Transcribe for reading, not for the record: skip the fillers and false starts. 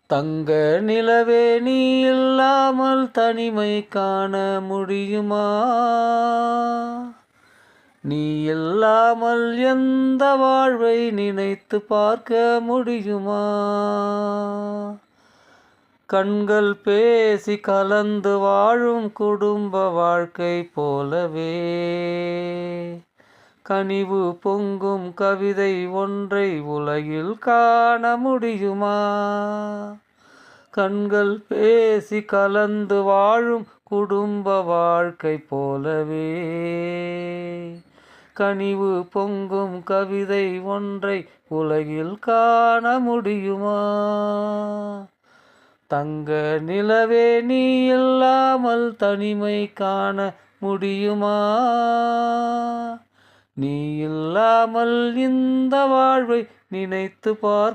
தங்க நிலவே நீ இல்லாமல் தனிமை காண முடியுமா? நீ இல்லாமல் எந்த வாழ்வை நினைத்து பார்க்க முடியுமா? கண்கள் பேசி கலந்து வாழும் குடும்ப வாழ்க்கை போலவே கனிவு பொங்கும் கவிதை ஒன்றை உலகில் காண முடியுமா? கண்கள் பேசி கலந்து வாழும் குடும்ப வாழ்க்கை போலவே கனிவு பொங்கும் கவிதை ஒன்றை உலகில் காண முடியுமா? தங்க நிலவே நீ இல்லாமல் தனிமை காண முடியுமா? நீ இல்லாமல் இந்த வாழ்வை நினைத்து பார்